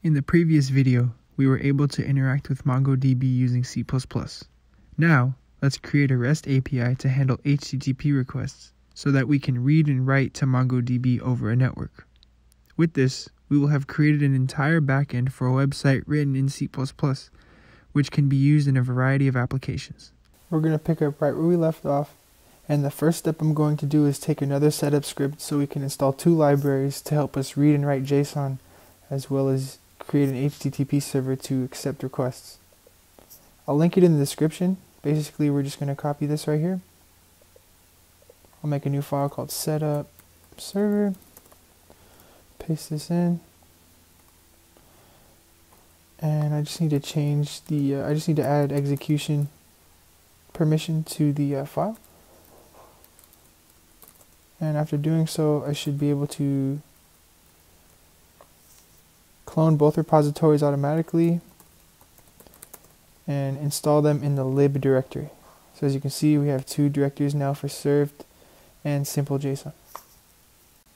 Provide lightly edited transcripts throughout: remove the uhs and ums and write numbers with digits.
In the previous video, we were able to interact with MongoDB using C++. Now, let's create a REST API to handle HTTP requests so that we can read and write to MongoDB over a network. With this, we will have created an entire backend for a website written in C++, which can be used in a variety of applications. We're going to pick up right where we left off, and the first step I'm going to do is take another setup script so we can install two libraries to help us read and write JSON, as well as create an HTTP server to accept requests. I'll link it in the description. Basically, we're just going to copy this right here. I'll make a new file called setup server, paste this in, and I just need to change the, I just need to add execution permission to the file. And after doing so, I should be able to clone both repositories automatically and install them in the lib directory. So as you can see, we have two directories now for served and simple JSON.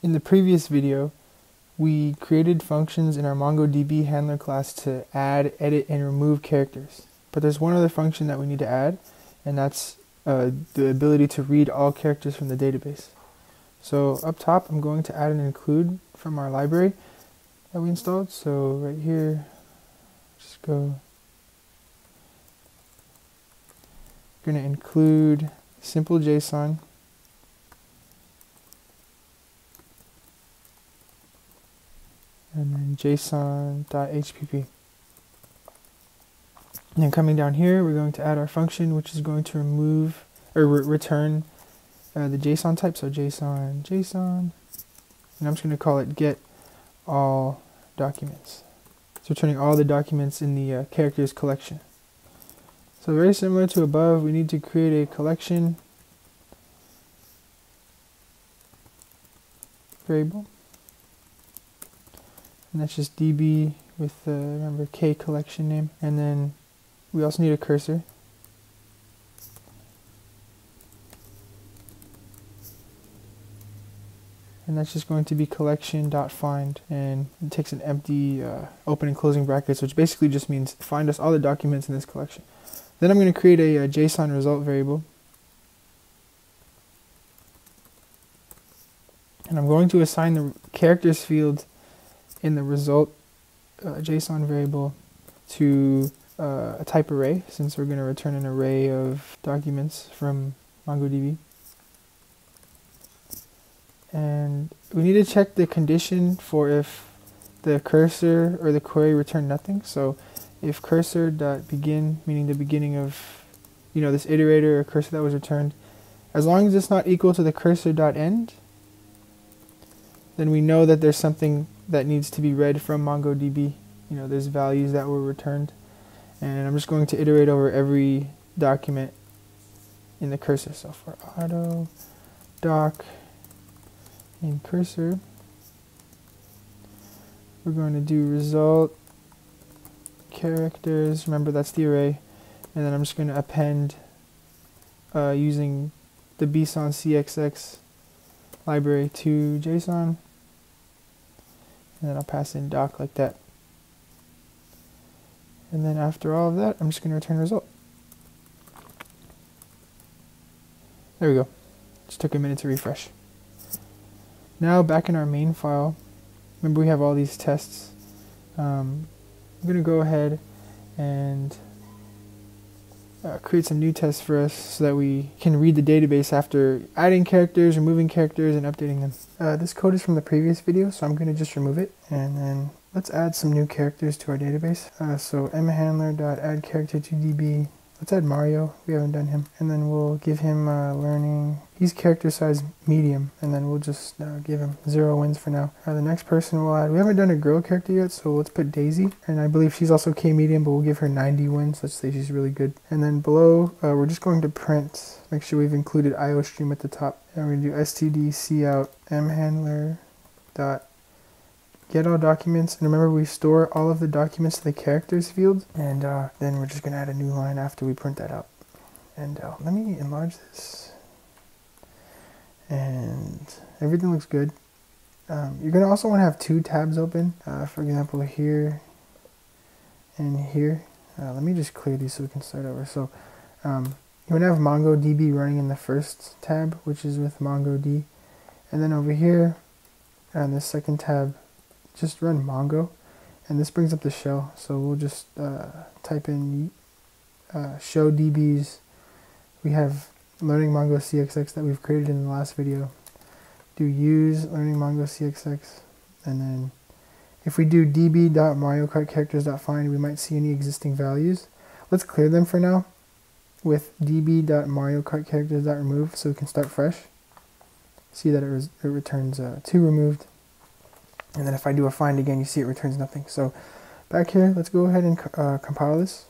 In the previous video, we created functions in our MongoDB handler class to add, edit, and remove characters. But there's one other function that we need to add, and that's the ability to read all characters from the database. So up top, I'm going to add an include from our library that we installed. So right here, just go, going to include simple JSON, and then json.hpp. And then coming down here, we're going to add our function, which is going to remove or return the JSON type. So JSON, and I'm just going to call it get all documents. It's returning all the documents in the characters collection. So very similar to above, we need to create a collection variable. And that's just DB with, remember, K collection name. And then we also need a cursor. And that's just going to be collection.find, and it takes an empty open and closing brackets, which basically just means find us all the documents in this collection. Then I'm going to create a JSON result variable. And I'm going to assign the characters field in the result JSON variable to a type array, since we're going to return an array of documents from MongoDB. And we need to check the condition for if the cursor or the query return nothing. So if cursor.begin, meaning the beginning of, this iterator or cursor that was returned, as long as it's not equal to the cursor.end, then we know that there's something that needs to be read from MongoDB. There's values that were returned. And I'm just going to iterate over every document in the cursor. So for auto doc in cursor, we're going to do result characters, remember that's the array, and then I'm just going to append using the mongocxx library to JSON, and then I'll pass in doc like that. And then after all of that, I'm just going to return result. There we go. Just took a minute to refresh. Now back in our main file, remember we have all these tests. I'm going to go ahead and create some new tests for us so that we can read the database after adding characters, removing characters, and updating them. This code is from the previous video, so I'm going to just remove it. And then let's add some new characters to our database. So mhandler.addCharacter to DB. Let's add Mario. We haven't done him. And then we'll give him learning. He's character size medium, and then we'll just give him 0 wins for now. The next person we'll add, we haven't done a girl character yet, so let's put Daisy. And I believe she's also K medium, but we'll give her 90 wins. Let's say she's really good. And then below, we're just going to print, make sure we've included IOStream at the top. And we're going to do std cout mhandler dot get all documents, and remember we store all of the documents to the characters field, and then we're just going to add a new line after we print that out. And let me enlarge this, and everything looks good. You're going to also want to have two tabs open. For example, here And here, let me just clear these so we can start over. So you want to have MongoDB running in the first tab, which is with MongoD. And then over here, on the second tab, just run Mongo. And this brings up the shell. So we'll just type in show DBs. We have learning mongocxx that we've created in the last video. Do use learning mongocxx. And then if we do db.mariokartcharacters.find, we might see any existing values. Let's clear them for now with db.mariokartcharacters.remove so we can start fresh. See that it returns 2 removed. And then if I do a find again, you see it returns nothing. So back here, let's go ahead and compile this.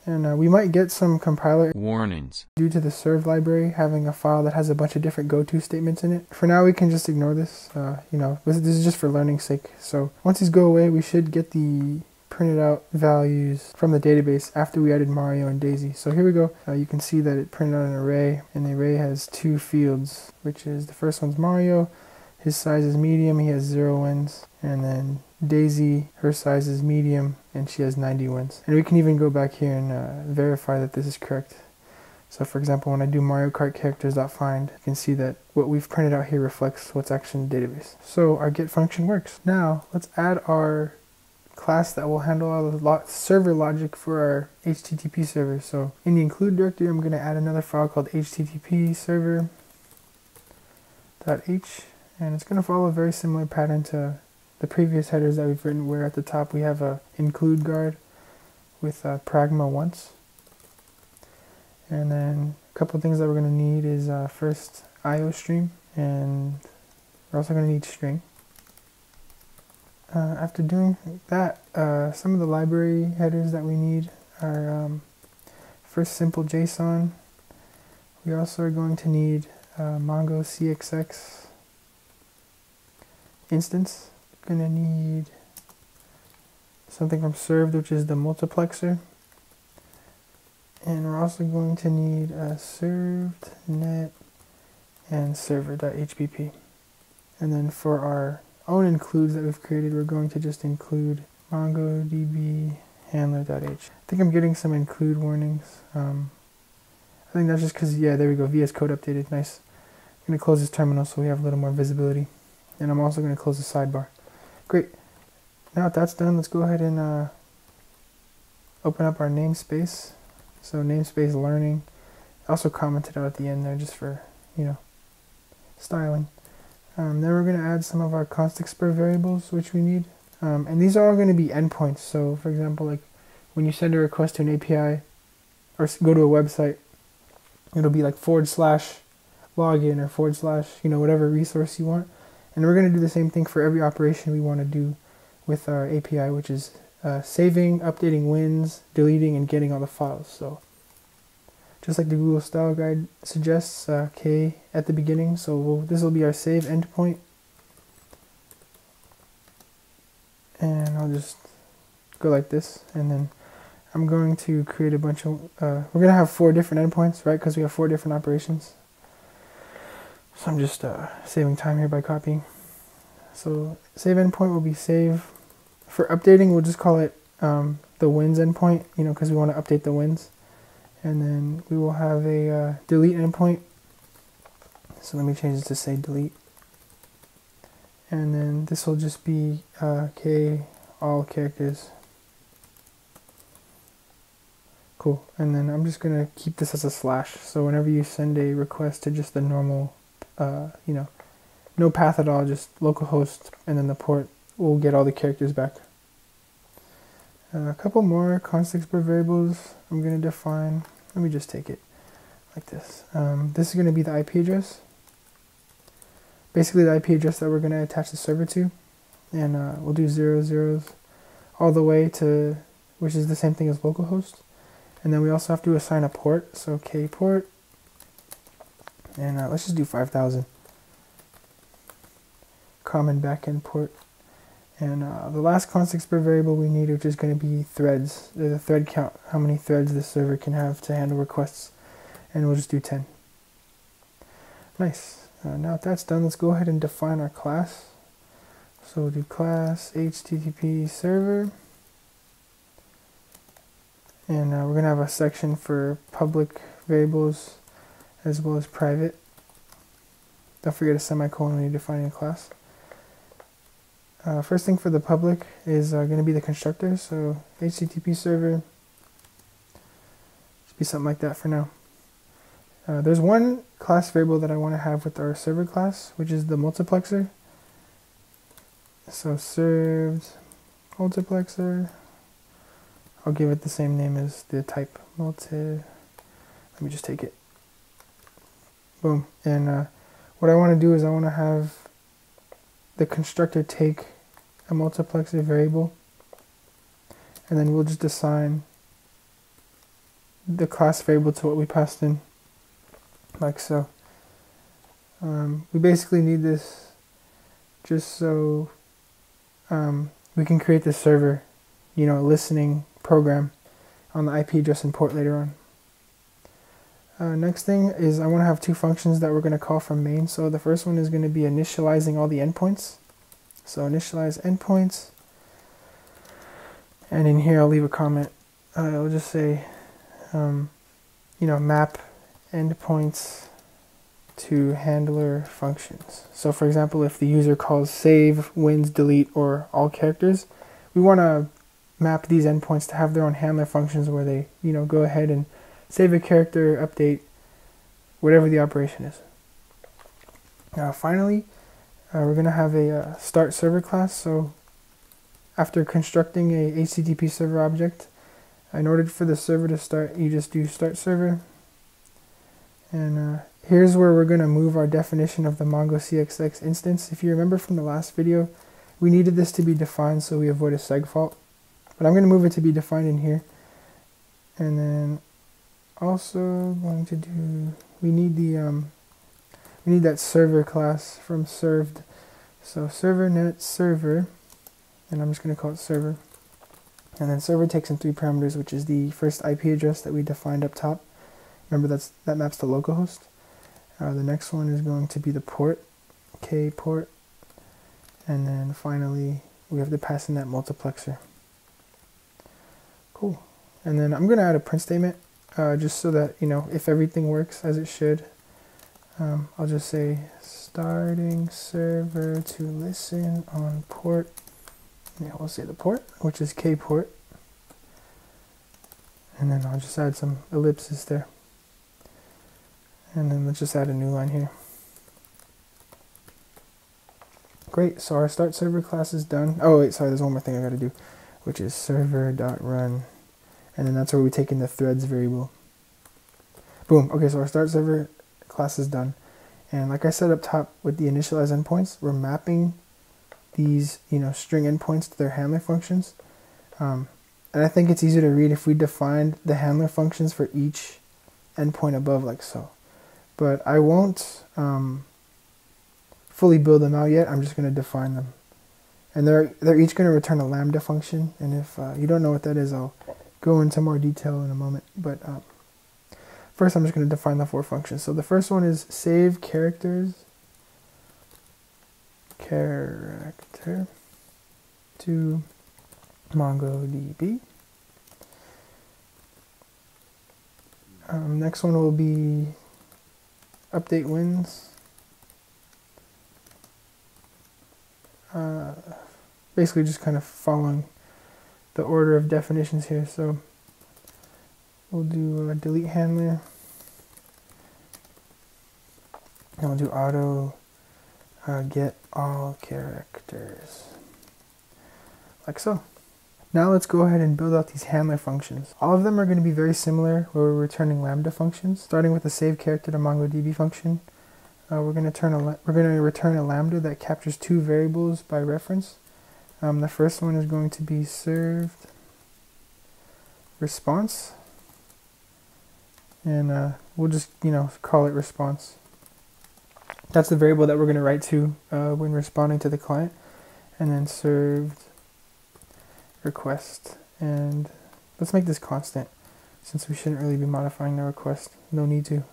And we might get some compiler warnings due to the serve library having a file that has a bunch of different goto statements in it. For now, we can just ignore this. This is just for learning's sake. So once these go away, we should get the printed out values from the database after we added Mario and Daisy. So here we go. You can see that it printed out an array, and the array has 2 fields, which is the first one's Mario. His size is medium, he has 0 wins. And then Daisy, her size is medium, and she has 90 wins. And we can even go back here and verify that this is correct. So for example, when I do Mario Kart characters.find, you can see that what we've printed out here reflects what's actually in the database. So our get function works. Now let's add our class that will handle all the server logic for our HTTP server. So in the include directory, I'm going to add another file called http server.h. And it's going to follow a very similar pattern to the previous headers that we've written, where at the top we have a include guard with pragma once. And then a couple of things that we're going to need is first IO stream, and we're also going to need string. After doing that, some of the library headers that we need are first simple JSON. We also are going to need mongocxx instance. Gonna need something from served, which is the multiplexer, and we're also going to need served net and server.hpp. And then for our own includes that we've created, we're going to just include mongodb handler.h. I think I'm getting some include warnings. I think that's just because, yeah, there we go, VS Code updated. Nice. I'm going to close this terminal so we have a little more visibility. And I'm also going to close the sidebar. Great. Now that that's done, let's go ahead and open up our namespace. So namespace learning. Also commented out at the end there just for, styling. Then we're going to add some of our const_expr variables, which we need. And these are all going to be endpoints. So for example, like when you send a request to an API or go to a website, it'll be like /login or / whatever resource you want. And we're going to do the same thing for every operation we want to do with our API, which is saving, updating wins, deleting, and getting all the files. So just like the Google style guide suggests, K at the beginning. So this will be our save endpoint. And I'll just go like this. And then I'm going to create a bunch of, we're going to have 4 different endpoints, right? Because we have 4 different operations. So I'm just saving time here by copying. So save endpoint will be save. For updating, we'll just call it the wins endpoint, because we want to update the wins. And then we will have a delete endpoint. So let me change this to say delete. And then this will just be K, all characters. Cool. And then I'm just going to keep this as a slash. So whenever you send a request to just the normal no path at all, just localhost and then the port, will get all the characters back. A couple more const_expr variables I'm going to define. Let me just take it like this. This is going to be the IP address. Basically the IP address that we're going to attach the server to. And we'll do 00s all the way to, which is the same thing as localhost. And then we also have to assign a port. So K port. And let's just do 5000. Common backend port. And the last const_expr variable we need, which is going to be threads. The thread count, how many threads the server can have to handle requests. And we'll just do 10. Nice. Now that that's done, let's go ahead and define our class. So we'll do class HTTP server. And we're going to have a section for public variables as well as private. Don't forget a semicolon when you're defining a class. First thing for the public is going to be the constructor. So HTTP server, should be something like that for now. There's one class variable that I want to have with our server class, which is the multiplexer. So served multiplexer. I'll give it the same name as the type multi. Let me just take it. Boom. And what I want to do is I want to have the constructor take a multiplexer variable, and then we'll just assign the class variable to what we passed in, like so. We basically need this just so we can create the server, listening program on the IP address and port later on. Next thing is I want to have two functions that we're going to call from main. So the first one is going to be initializing all the endpoints. So initialize endpoints. And in here I'll leave a comment. I'll just say, map endpoints to handler functions. So for example, if the user calls save, wins, delete, or all characters, we want to map these endpoints to have their own handler functions where they, go ahead and save a character, update, whatever the operation is. Finally, we're going to have a start server class. So after constructing a HTTP server object, in order for the server to start, you just do start server. And here's where we're going to move our definition of the mongocxx instance. If you remember from the last video, we needed this to be defined so we avoid a seg fault. But I'm going to move it to be defined in here. And then also going to do, we need that server class from served. So server net server, and I'm just going to call it server. And then server takes in 3 parameters, which is the first IP address that we defined up top. Remember that maps to localhost. The next one is going to be the port, K port. And then finally, we have to pass in that multiplexer. Cool. And then I'm going to add a print statement, just so that, if everything works as it should. I'll just say starting server to listen on port. Yeah, we'll say the port, which is K port. And then I'll just add some ellipses there. And then let's just add a new line here. Great, so our start server class is done. Oh wait, sorry, there's one more thing I gotta do, which is server.run. And then that's where we take in the threads variable. Boom, okay, so our start server class is done. And like I said up top with the initialize endpoints, we're mapping these, string endpoints to their handler functions. And I think it's easier to read if we defined the handler functions for each endpoint above, like so. But I won't fully build them out yet. I'm just going to define them. And they're each going to return a lambda function. And if you don't know what that is, I'll go into more detail in a moment. But first, I'm just going to define the 4 functions. So the first one is save character to MongoDB. Next one will be update wins. Basically just kind of following the order of definitions here. So we'll do a delete handler. And we'll do auto get all characters. Like so. Now let's go ahead and build out these handler functions. All of them are going to be very similar, where we're returning lambda functions. Starting with the save character to MongoDB function, we're going to return a lambda that captures 2 variables by reference. The first one is going to be served response, and we'll just call it response. That's the variable that we're going to write to when responding to the client. And then served request, and let's make this constant since we shouldn't really be modifying the request. No need to.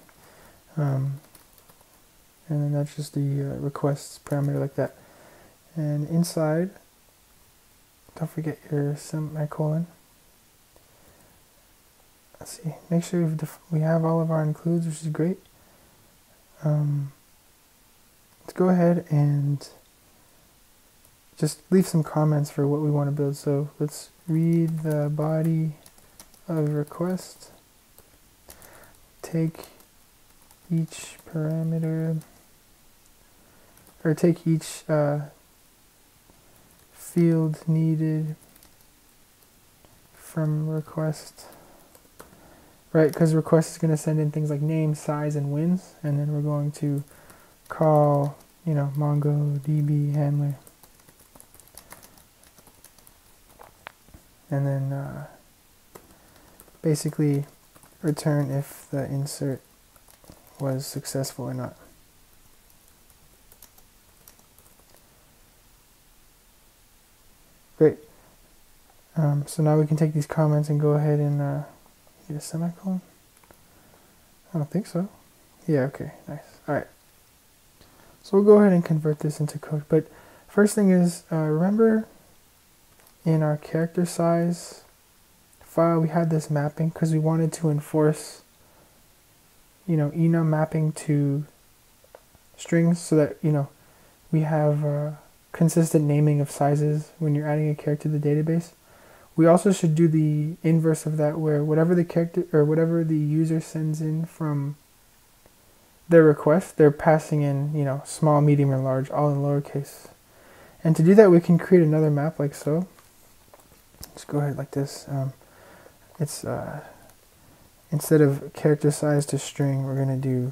And then that's just the requests parameter like that. And inside, don't forget your semicolon. let's see, make sure we have all of our includes, which is great. Let's go ahead and just leave some comments for what we want to build. So let's read the body of request, take each parameter, or take each field needed from request, right? Because request is going to send in things like name, size, and wins, and then we're going to call, you know, MongoDB handler, and then basically return if the insert was successful or not. Great. So now we can take these comments and go ahead and get a semicolon. I don't think so. Yeah, okay, nice. All right. So we'll go ahead and convert this into code. But first thing is, remember in our character size file, we had this mapping because we wanted to enforce, you know, enum mapping to strings so that, you know, we have consistent naming of sizes when you're adding a character to the database. We also should do the inverse of that, where whatever the character or whatever the user sends in from their request, they're passing in, you know, small, medium, or large, all in lowercase. And to do that, we can create another map like so. Let's go ahead like this. It's instead of character size to string, we're going to do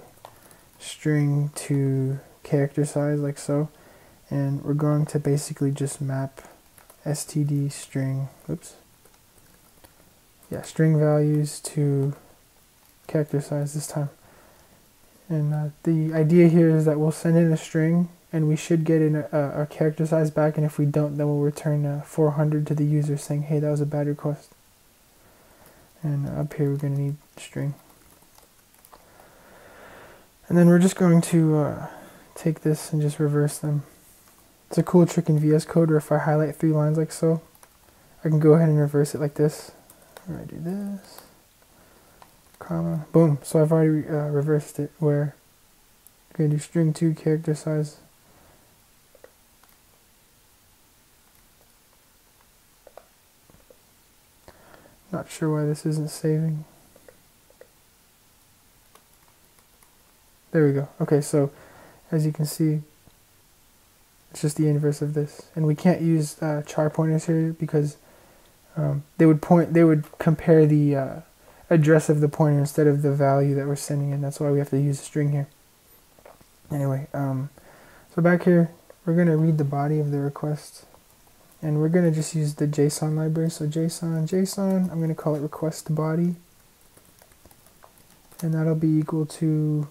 string to character size like so. And we're going to basically just map std string, string values to character size this time. And the idea here is that we'll send in a string and we should get in a character size back, and if we don't, then we'll return 400 to the user saying, hey, that was a bad request. And up here we're going to need string. And then we're just going to take this and just reverse them. It's a cool trick in VS Code where if I highlight 3 lines like so, I can go ahead and reverse it like this. I'm going to do this, comma, boom. So I've already reversed it, where I'm going to do string to character size. Not sure why this isn't saving. There we go. Okay, so as you can see, it's just the inverse of this, and we can't use char pointers here because they would compare the address of the pointer instead of the value that we're sending in. That's why we have to use a string here. Anyway, so back here we're going to read the body of the request, and we're going to just use the JSON library. So JSON, I'm going to call it request body, and that'll be equal to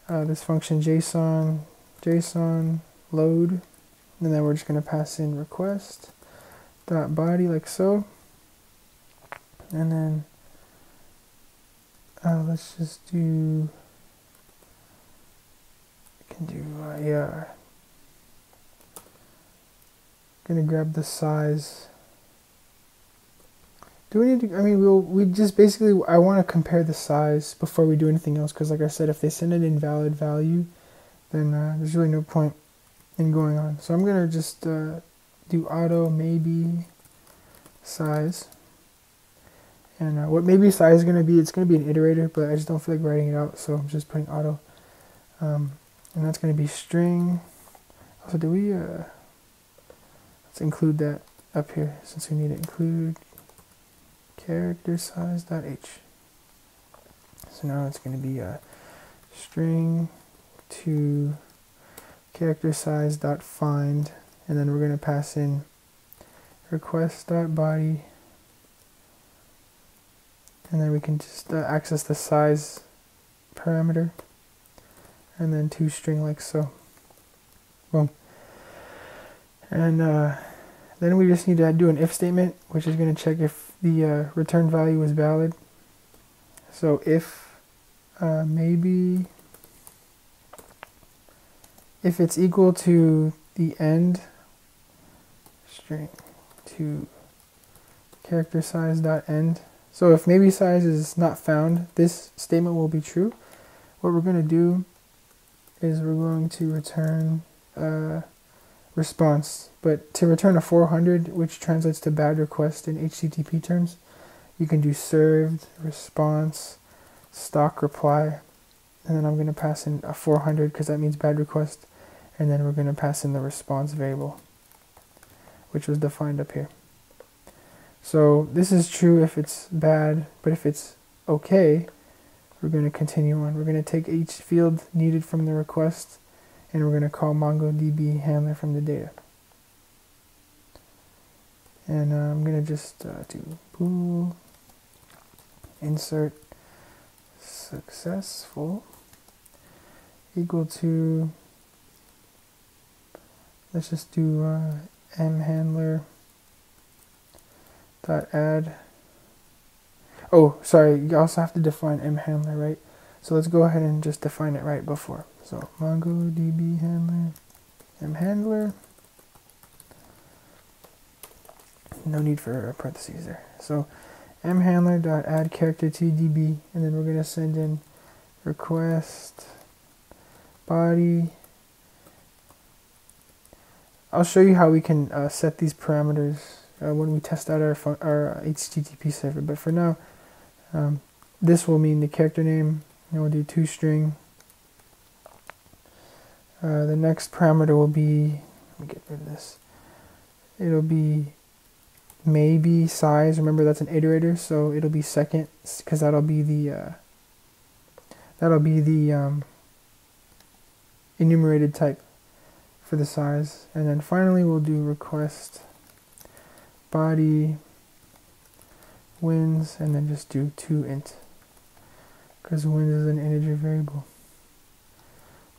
this function JSON load, and then we're just going to pass in request dot body like so, and then let's just do, gonna grab the size. Do we need to, I mean, we just basically, I want to compare the size before we do anything else, because like I said, if they send an invalid value, then there's really no point in going on. So I'm gonna just do auto maybe size, and what maybe size is gonna be, it's gonna be an iterator, but I just don't feel like writing it out, so I'm just putting auto, and that's gonna be string. Also, do we let's include that up here since we need to include character size dot h. So now it's gonna be string to character size dot find, and then we're going to pass in request dot body, and then we can just access the size parameter, and then to string like so. Boom. And then we just need to do an if statement, which is going to check if the return value is valid. So if maybe if it's equal to the end string to character size dot end, So if maybe size is not found, this statement will be true. What we're going to do is we're going to return a response. But to return a 400, which translates to bad request in HTTP terms, you can do served, response, stock reply, and then I'm going to pass in a 400 because that means bad request, and then we're going to pass in the response variable, which was defined up here. So this is true if it's bad, but if it's okay, we're going to continue on. We're going to take each field needed from the request, and we're going to call MongoDB handler from the data. And I'm going to just do bool insert successful equal to, let's just do mhandler dot add. Oh, sorry, you also have to define mhandler, right? So let's go ahead and just define it right before. So MongoDB handler, mhandler. No need for parentheses there. So mhandler dot add character to DB, and then we're going to send in request body. I'll show you how we can set these parameters when we test out our HTTP server, but for now, this will mean the character name, and we'll do toString. The next parameter will be, let me get rid of this, it'll be maybe size. Remember, that's an iterator, so it'll be second, because that'll be the enumerated type for the size. And then finally we'll do request body wins, and then just do toInt, because wins is an integer variable.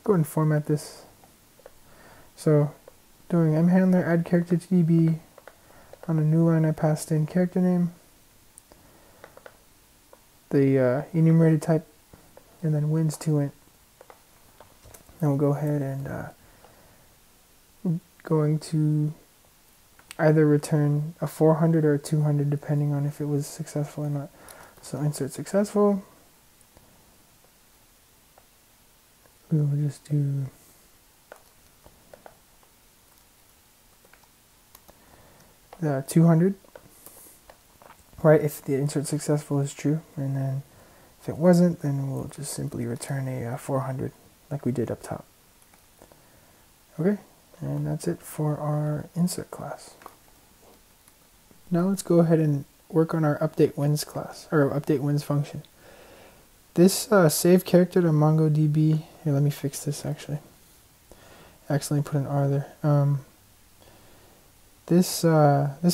Go ahead and format this. So doing mhandler add character to DB. On a new line I passed in character name, the enumerated type, and then wins toInt. Then we'll go ahead and going to either return a 400 or a 200 depending on if it was successful or not. So insert successful. We will just do the 200, right, if the insert successful is true, and then if it wasn't, then we'll just simply return a 400 like we did up top. Okay, and that's it for our insert class. Now let's go ahead and work on our update wins class, or update wins function. This save character to MongoDB, here, let me fix this actually. I accidentally put an R there. This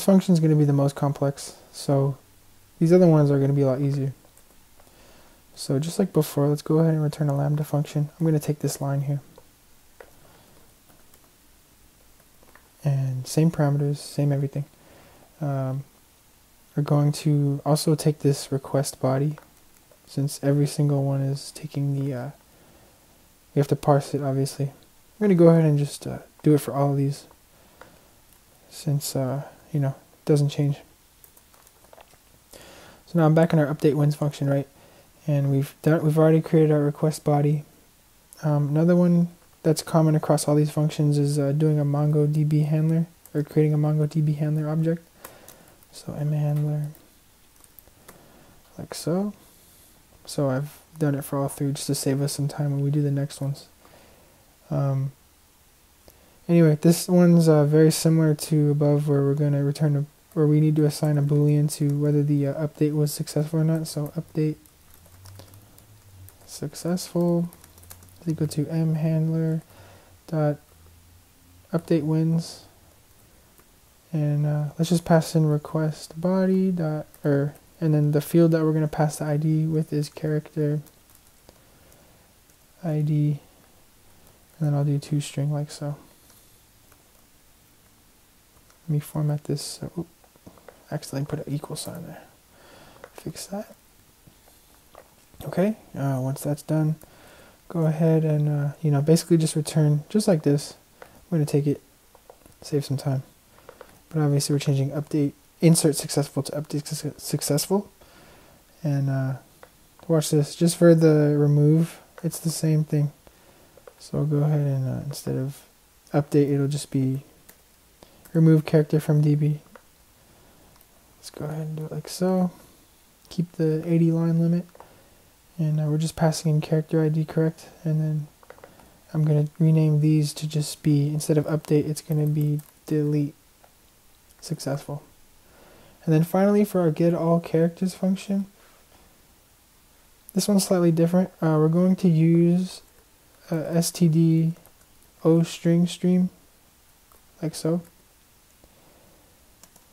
function is going to be the most complex, so these other ones are going to be a lot easier. So just like before, let's go ahead and return a lambda function. I'm going to take this line here. And same parameters, same everything. We're going to also take this request body, since every single one is taking the, we have to parse it obviously. I'm going to go ahead and just do it for all of these, since you know, it doesn't change. So now I'm back in our update wins function, right? And we've already created our request body. Another one that's common across all these functions is doing a MongoDB handler, or creating a MongoDB handler object. So mhandler, like so. So I've done it for all three just to save us some time when we do the next ones. Anyway, this one's very similar to above, where we're going to return where we need to assign a boolean to whether the update was successful or not. So update successful is equal to mhandler dot update wins, and let's just pass in request body dot, and then the field that we're going to pass the ID with is character ID, and then I'll do toString like so. Let me format this. Accidentally put an equal sign there. Fix that. Okay, once that's done, go ahead and you know, basically just return just like this. I'm going to take it, save some time. But obviously we're changing update insert successful to update successful. And watch this, just for the remove, it's the same thing. So I'll go ahead and instead of update, it'll just be remove character from DB. Let's go ahead and do it like so. Keep the 80 line limit, and we're just passing in character ID correct, and then I'm going to rename these to just be, instead of update, it's going to be delete. Successful. And then finally, for our get all characters function, this one's slightly different. We're going to use std o string stream, like so.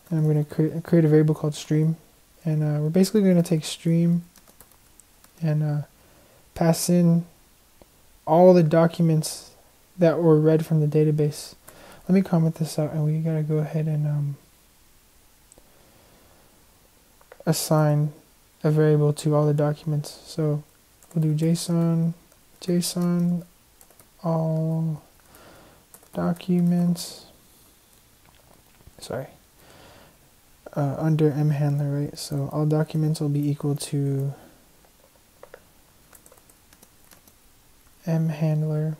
And I'm going to create a variable called stream. And we're basically going to take stream and pass in all the documents that were read from the database. Let me comment this out, and we got to go ahead and assign a variable to all the documents. So we'll do JSON all documents, under mhandler, right? So all documents will be equal to mhandler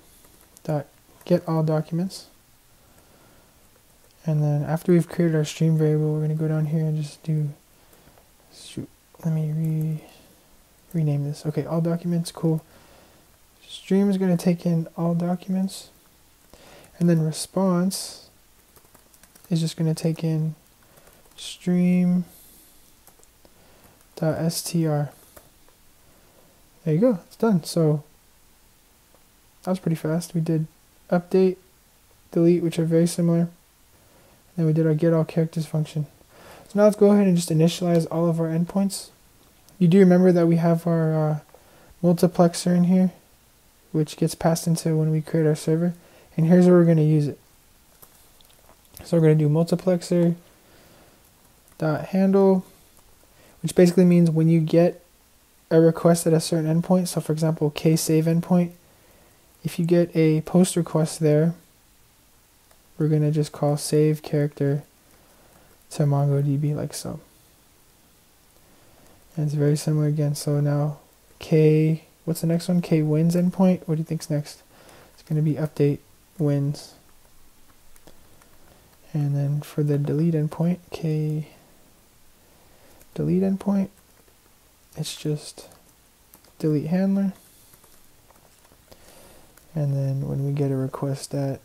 dot get all documents. And then after we've created our stream variable, we're going to go down here and just do, let me rename this. Okay, all documents, cool. Stream is going to take in all documents, and then response is just going to take in stream.str. There you go, it's done. So that was pretty fast. We did update, delete, which are very similar. Then we did our get all characters function. So now let's go ahead and just initialize all of our endpoints. You do remember that we have our multiplexer in here, which gets passed into when we create our server. And here's where we're going to use it. So we're going to do multiplexer dot handle, which basically means when you get a request at a certain endpoint, so for example ksave endpoint, if you get a post request there, we're going to just call save character to MongoDB like so. And it's very similar again. So now what's the next one? Kwins endpoint. What do you think's next? It's going to be update wins. And then for the delete endpoint, delete endpoint, it's just delete handler. And then when we get a request at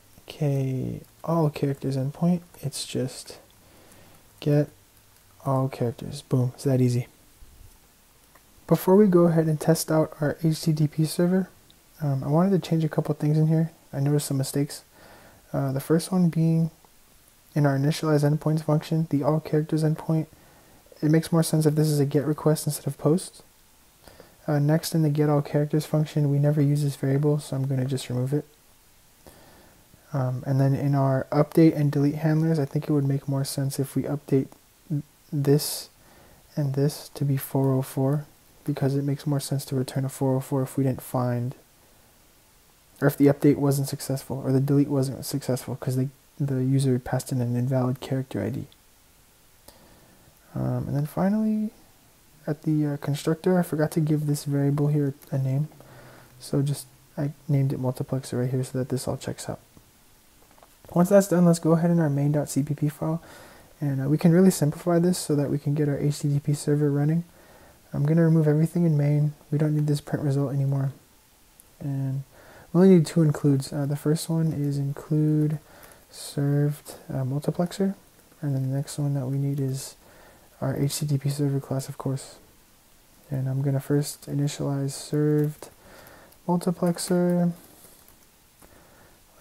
all characters endpoint, it's just get all characters. Boom, it's that easy. Before we go ahead and test out our HTTP server, I wanted to change a couple things in here. I noticed some mistakes. The first one being in our initialize endpoints function, the all characters endpoint, it makes more sense if this is a get request instead of post. Next, in the get all characters function, we never use this variable, so I'm going to just remove it. And then in our update and delete handlers, I think it would make more sense if we update this and this to be 404, because it makes more sense to return a 404 if we didn't find, or if the update wasn't successful or the delete wasn't successful because the user passed in an invalid character ID. And then finally, at the constructor, I forgot to give this variable here a name, so I named it multiplexer right here so that this all checks out. Once that's done, let's go ahead in our main.cpp file, and we can really simplify this so that we can get our HTTP server running. I'm going to remove everything in main. We don't need this print result anymore. And we only need two includes. The first one is include served multiplexer, and then the next one that we need is our HTTP server class, of course. And I'm going to first initialize served multiplexer,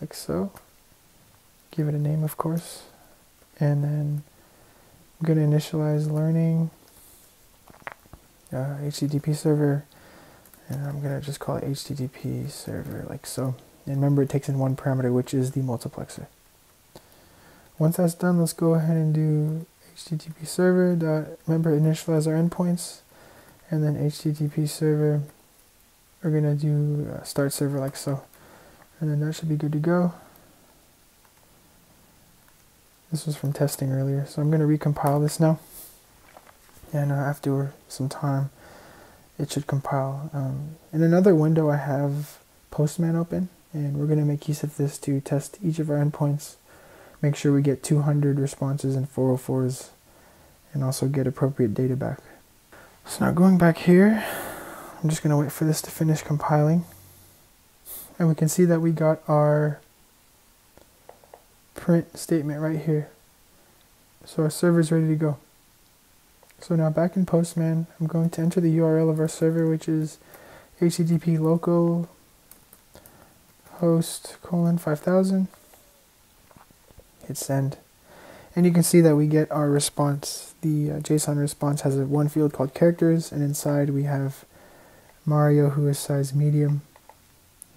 like so. Give it a name, of course. And then I'm going to initialize learning HTTP server, and I'm going to just call it HTTP server, like so. And remember, it takes in one parameter, which is the multiplexer. Once that's done, let's go ahead and do HTTP server dot, remember, initialize our endpoints, and then HTTP server, we're going to do start server like so. And then that should be good to go. This was from testing earlier, so I'm going to recompile this now. And after some time, it should compile. In another window I have Postman open, and we're going to make use of this to test each of our endpoints, make sure we get 200 responses and 404s, and also get appropriate data back. So now going back here, I'm just going to wait for this to finish compiling. And we can see that we got our print statement right here. So our server's ready to go. So now back in Postman, I'm going to enter the URL of our server, which is http localhost:5000. Hit send. And you can see that we get our response. The JSON response has one field called characters, and inside we have Mario, who is size medium,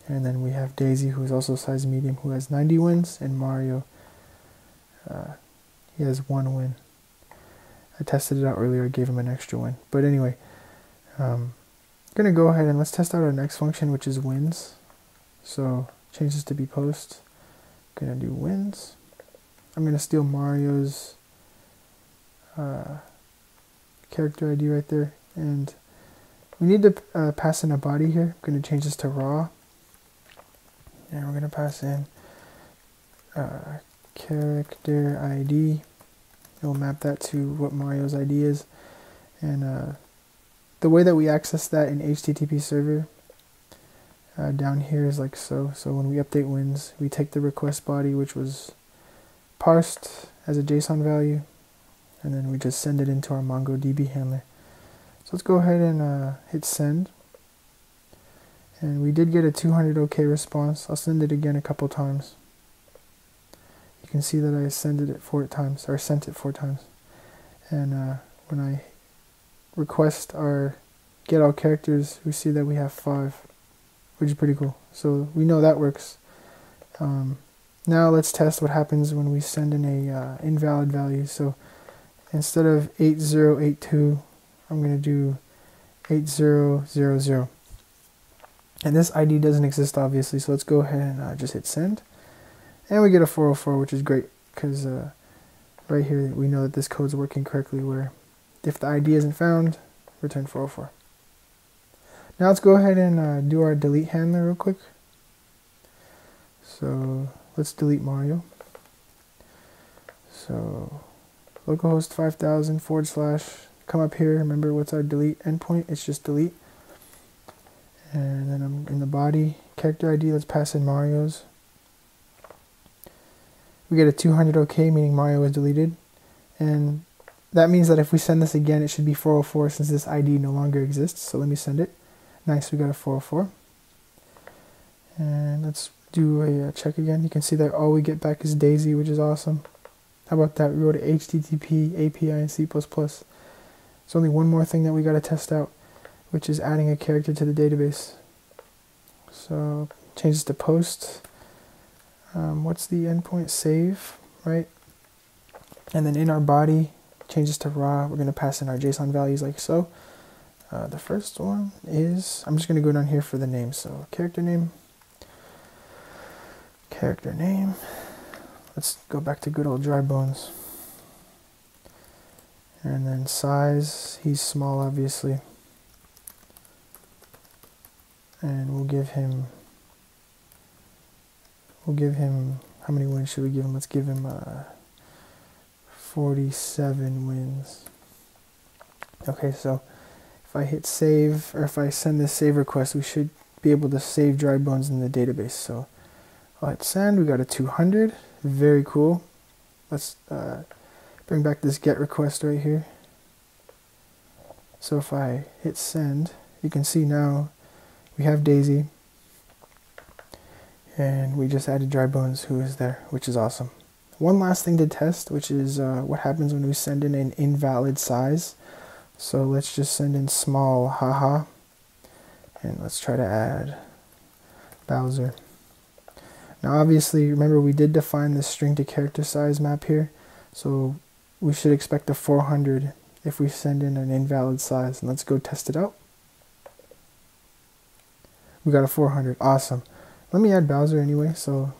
and then we have Daisy, who is also size medium, who has 90 wins, and Mario, he has 1 win. I tested it out earlier, I gave him an extra win. But anyway, I'm going to go ahead and let's test out our next function, which is wins. So change this to be post. I'm going to do wins. I'm going to steal Mario's character ID right there. And we need to pass in a body here. I'm going to change this to raw. And we're going to pass in character ID. We'll map that to what Mario's ID is. And the way that we access that in HTTP server down here is like so. So when we update wins, we take the request body, which was parsed as a JSON value, and then we just send it into our MongoDB handler. So let's go ahead and hit send. And we did get a 200 OK response. I'll send it again a couple times. You can see that I sent it 4 times. And when I request our get all characters, we see that we have 5, which is pretty cool. So we know that works. Now let's test what happens when we send in a invalid value. So instead of 8082, I'm going to do 8000. And this ID doesn't exist, obviously, so let's go ahead and just hit send. And we get a 404, which is great, because right here we know that this code is working correctly, where if the ID isn't found, return 404. Now let's go ahead and do our delete handler real quick. So let's delete Mario. So localhost 5000 / come up here. Remember, what's our delete endpoint? It's just delete. And then I'm in the body character ID. Let's pass in Mario's. We get a 200 OK, meaning Mario is deleted. And that means that if we send this again, it should be 404 since this ID no longer exists. So let me send it. Nice, we got a 404. And let's do a check again. You can see that all we get back is Daisy, which is awesome. How about that? We wrote a HTTP API in C++. There's only one more thing that we got to test out, which is adding a character to the database. So change this to post. What's the endpoint? Save, right? And then in our body, change this to raw. We're going to pass in our JSON values like so. The first one is, I'm just going to go down here for the name. So character name. Let's go back to good old dry bones. And then size, he's small, obviously. And we'll give him, how many wins should we give him? Let's give him 47 wins. Okay, so if I hit save, or if I send this save request, we should be able to save dry bones in the database. So I'll hit send. We got a 200. Very cool. Let's bring back this get request right here. So if I hit send, you can see now we have Daisy, and we just added dry bones, who is there, which is awesome. One last thing to test, which is what happens when we send in an invalid size. So let's just send in small, haha, and let's try to add Bowser. Now obviously, remember we did define the string to character size map here, so we should expect a 400 if we send in an invalid size. And let's go test it out. We got a 400, awesome. Let me add Bowser anyway, so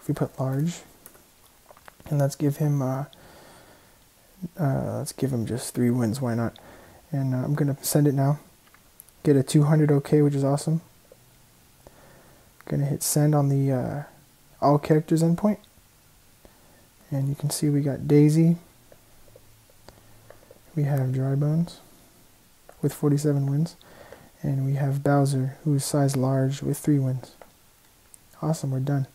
if we put large, and let's give him just 3 wins, why not? And I'm gonna send it now. get a 200 OK, which is awesome. Gonna hit send on the all characters endpoint, and you can see we got Daisy, we have Dry Bones with 47 wins, and we have Bowser, who's size large with 3 wins. Awesome, we're done.